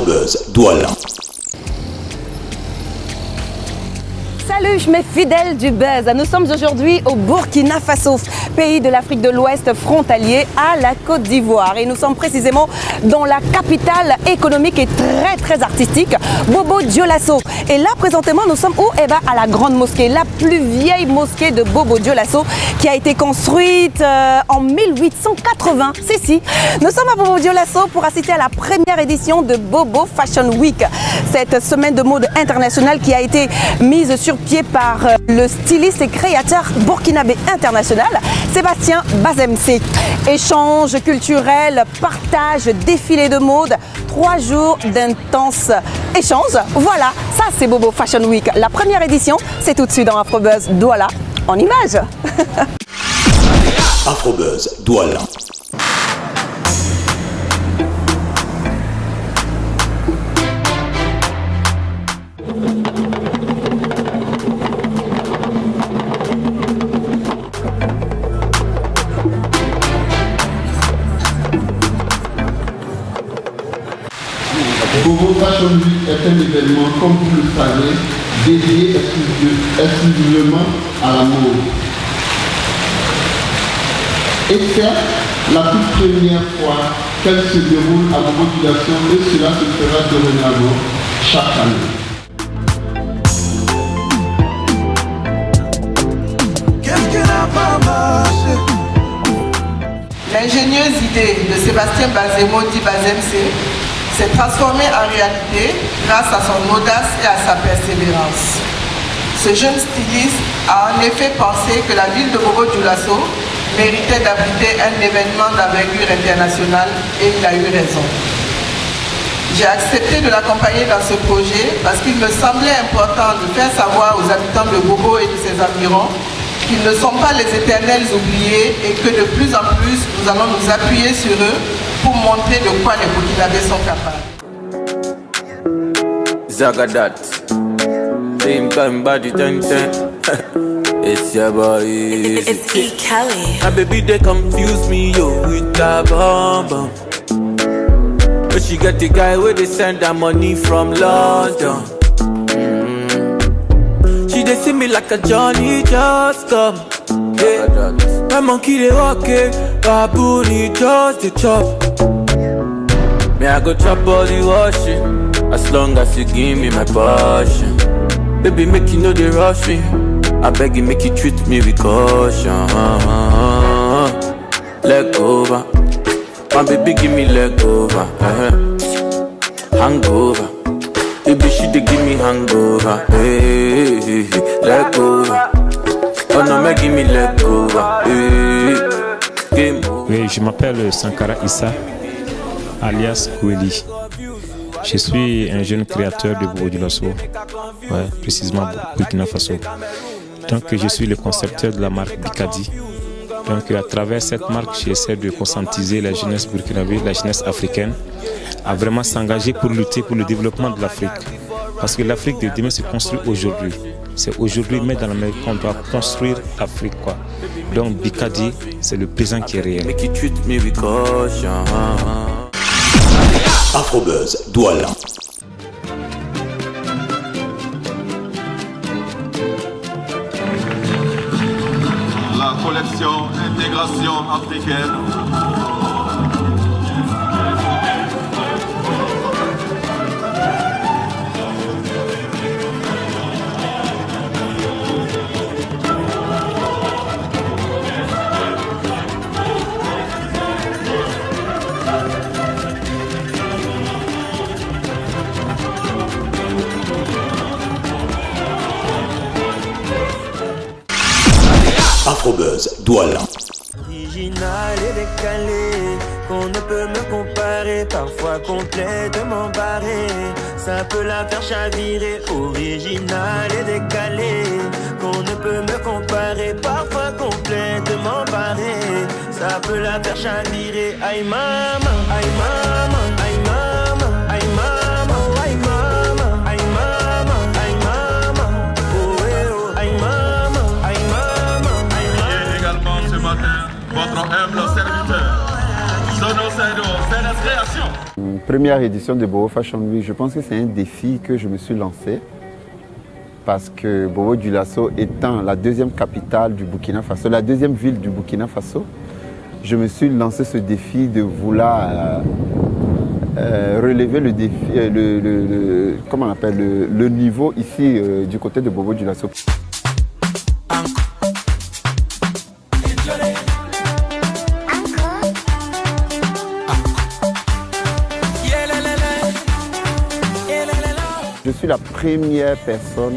Afrobuzz Douala. Salut mes fidèles du buzz, nous sommes aujourd'hui au Burkina Faso, pays de l'Afrique de l'Ouest frontalier à la Côte d'Ivoire. Et nous sommes précisément dans la capitale économique et très artistique, Bobo Dioulasso. Et là présentement nous sommes où? Eh bien à la grande mosquée, la plus vieille mosquée de Bobo Dioulasso qui a été construite en 1880. Si, nous sommes à Bobo Dioulasso pour assister à la première édition de Bobo Fashion Week. Cette semaine de mode internationale qui a été mise sur pied par le styliste et créateur burkinabé international Sébastien Bazemse. Échange culturel, partage, défilé de mode, 3 jours d'intenses échanges. Voilà, ça c'est Bobo Fashion Week. La première édition, c'est tout de suite dans Afrobuzz Douala en images. Afrobuzz Douala. Bobo Fashion Week est un événement, comme vous le savez, dédié exclusivement à la mode. Et c'est la toute première fois qu'elle se déroule à Bobo Dioulasso et cela se fera dorénavant chaque année. L'ingénieuse idée de Sébastien Bazemo dit Bazemse s'est transformée en réalité grâce à son audace et à sa persévérance. Ce jeune styliste a en effet pensé que la ville de Bobo Dioulasso méritait d'abriter un événement d'envergure internationale et il a eu raison. J'ai accepté de l'accompagner dans ce projet parce qu'il me semblait important de faire savoir aux habitants de Bobo et de ses environs qu'ils ne sont pas les éternels oubliés et que de plus en plus, nous allons nous appuyer sur eux pour montrer de quoi les Burkinabés sont capables. Zagadat, same time body 10-10. It's your boy. It's E. Kelly. My baby, they confuse me, yo, with that bomb bomb. But she got the guy where they send her money from London. They see me like a Johnny just come. Yeah. My monkey they walk it, baboon he just the chop. Me I go chop all the washing, as long as you give me my passion. Baby make you know they rush me, I beg you make you treat me with caution. Leg over, my baby give me leg over. Hangover. Baby, she dey give me hangover. Hey, let go. Oh no, me give me let go. Hey, oui, je m'appelle Sankara Issa, alias Koueli. Je suis un jeune créateur de Bobo Dioulasso, précisément Burkina Faso. Donc, je suis le concepteur de la marque Bikadi. Donc, à travers cette marque, j'essaie de conscientiser la jeunesse burkinabé, la jeunesse africaine, à vraiment s'engager pour lutter pour le développement de l'Afrique. Parce que l'Afrique de demain se construit aujourd'hui. C'est aujourd'hui, mais dans l'Amérique, qu'on doit construire l'Afrique, quoi. Donc, Bikadi, c'est le présent qui est réel. Afrobuzz Douala. La collection Intégration africaine. Afrobuzz Douala. Original et décalé, qu'on ne peut me comparer, parfois complètement barré. Ça peut la faire chavirer. Original et décalé, qu'on ne peut me comparer, parfois complètement barré. Ça peut la faire chavirer. Aïe maman, aïe maman, aïe maman, aïe maman, aïe maman, aïe maman, aïe maman, oh eh oh, aïe maman, aïe maman, aïe maman. Et également ce matin, votre humble serviteur, Sono Saido, création. Première édition de Bobo Fashion Week, je pense que c'est un défi que je me suis lancé. Parce que Bobo Dioulasso étant la deuxième capitale du Burkina Faso, la deuxième ville du Burkina Faso, je me suis lancé ce défi de vouloir relever le défi, comment on appelle, le niveau ici du côté de Bobo Dioulasso. Je suis la première personne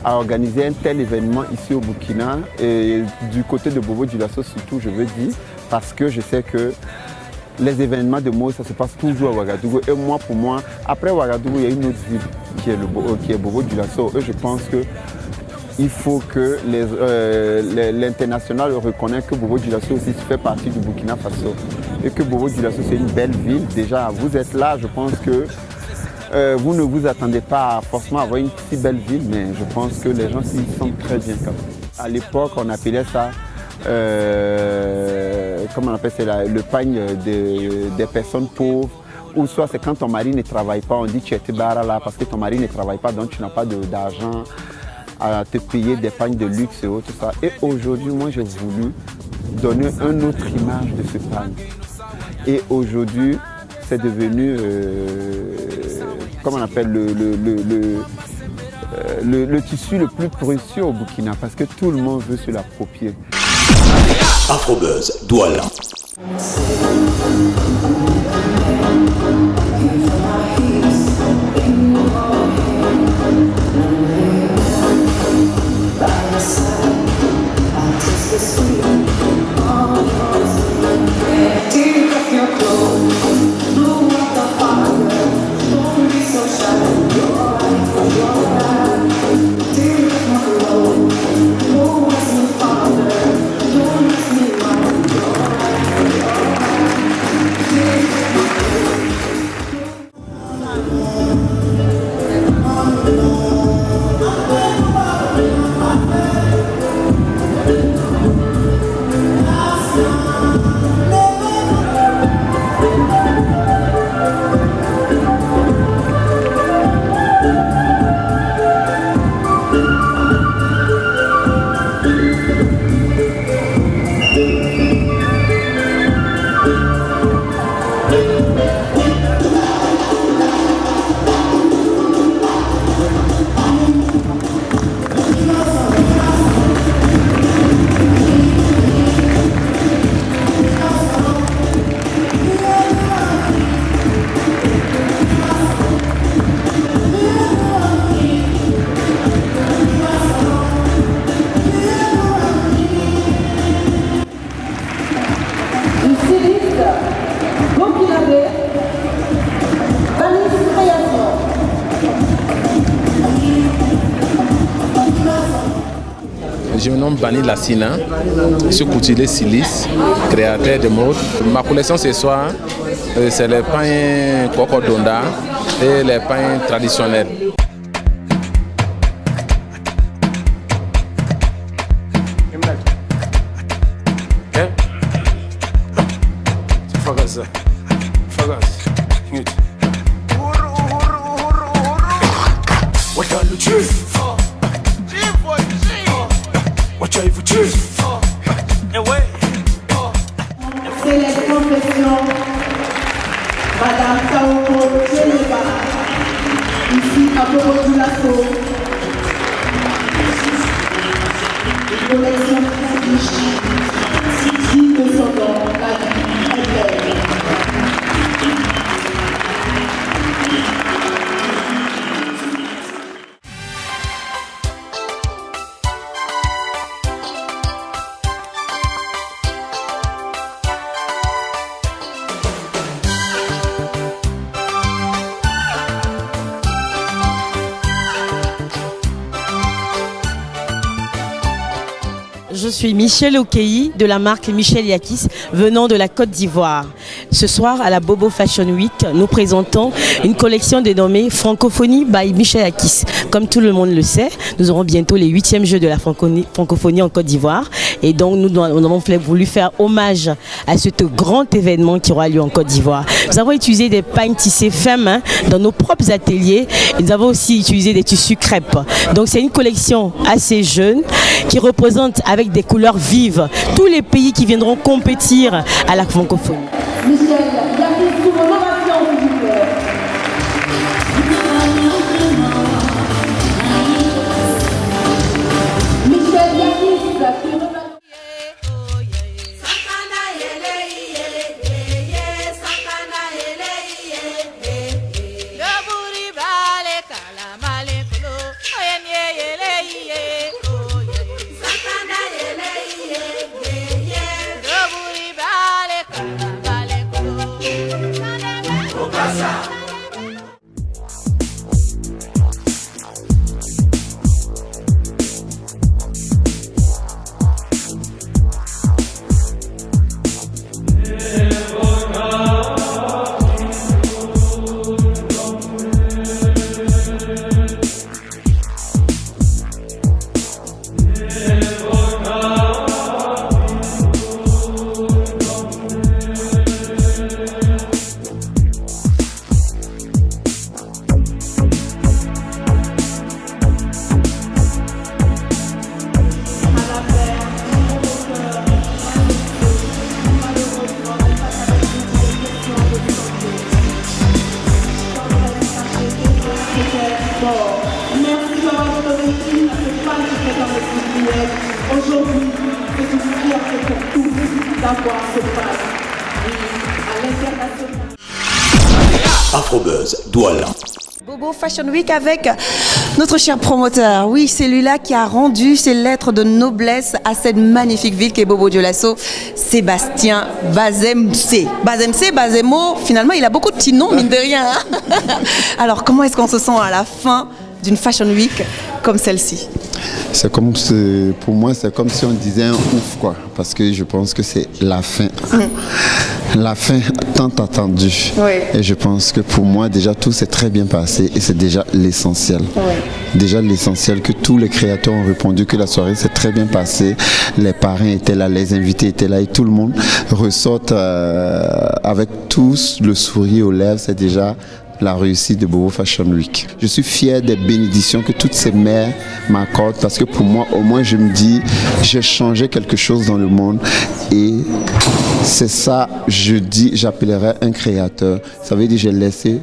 à organiser un tel événement ici au Burkina et du côté de Bobo Dioulasso surtout, je veux dire, parce que je sais que les événements de mode, ça se passe toujours à Ouagadougou. Et moi, pour moi, après Ouagadougou, il y a une autre ville qui est Bobo Dioulasso. Et je pense qu'il faut que l'international reconnaisse que Bobo Dioulasso aussi fait partie du Burkina Faso. Et que Bobo Dioulasso, c'est une belle ville. Déjà, vous êtes là, je pense que vous ne vous attendez pas forcément à avoir une si belle ville, mais je pense que les gens s'y sentent très bien. À l'époque, on appelait ça, comment on appelle ça, le pagne des personnes pauvres. Ou soit c'est quand ton mari ne travaille pas, on dit que tu es barra là parce que ton mari ne travaille pas, donc tu n'as pas d'argent à te payer des pagnes de luxe et autres. Ça. Et aujourd'hui, moi, j'ai voulu donner une autre image de ce pagne. Et aujourd'hui, c'est devenu, comment on appelle, le tissu le plus précieux au Burkina parce que tout le monde veut se l'approprier. Afrobuzz, Douala. Je me nomme Bani Lassina, je suis couturier styliste, créateur de mode. Ma collection ce soir, c'est les pains Coco Donda et les pains traditionnels. C'est les professions. Madame Taoko Chéléba, ici à Bobo Dioulasso. Une collection très riche, digne de son nom, la vie est belle. Je suis Michel Okei de la marque Michel Yakis venant de la Côte d'Ivoire. Ce soir à la Bobo Fashion Week, nous présentons une collection dénommée Francophonie by Michel Yakis. Comme tout le monde le sait, nous aurons bientôt les 8e Jeux de la francophonie en Côte d'Ivoire Et donc nous avons voulu faire hommage à ce grand événement qui aura lieu en Côte d'Ivoire. Nous avons utilisé des pagnes tissées faits main dans nos propres ateliers. Et nous avons aussi utilisé des tissus crêpes. Donc c'est une collection assez jeune qui représente avec des couleurs vives tous les pays qui viendront compétir à la francophonie. Michel, il y a des sous l'ovation, s'il vous plaît. Michel Yakis, qui représente... Aujourd'hui, c'est une fierté pour tous d'avoir ce prix à l'international. Afrobuzz Douala. Bobo Fashion Week avec notre cher promoteur. Oui, c'est lui-là qui a rendu ses lettres de noblesse à cette magnifique ville qu'est Bobo Dioulasso, Sébastien Bazemse. Bazemo, finalement, il a beaucoup de petits noms, mine de rien. Hein. Alors, comment est-ce qu'on se sent à la fin d'une Fashion Week comme celle-ci? C'est comme, pour moi, c'est comme si on disait un ouf, quoi. Parce que je pense que c'est la fin. La fin tant attendue. Oui. Et je pense que pour moi, déjà, tout s'est très bien passé et c'est déjà l'essentiel. Oui. Déjà l'essentiel que tous les créateurs ont répondu que la soirée s'est très bien passée. Les parrains étaient là, les invités étaient là et tout le monde ressort avec tous le sourire aux lèvres. C'est déjà la réussite de Bobo Fashion Week. Je suis fier des bénédictions que toutes ces mères m'accordent parce que pour moi, au moins, je me dis, j'ai changé quelque chose dans le monde et c'est ça, je dis, j'appellerais un créateur. Ça veut dire j'ai laissé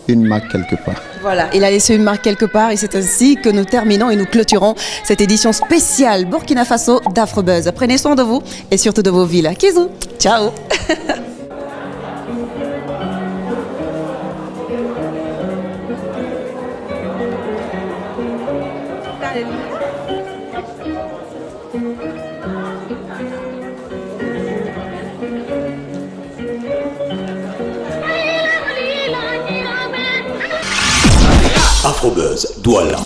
une marque quelque part. Voilà, il a laissé une marque quelque part et c'est ainsi que nous terminons et nous clôturons cette édition spéciale Burkina Faso d'Afrobuzz. Prenez soin de vous et surtout de vos villes. Kizou, ciao. Afrobuzz Douala.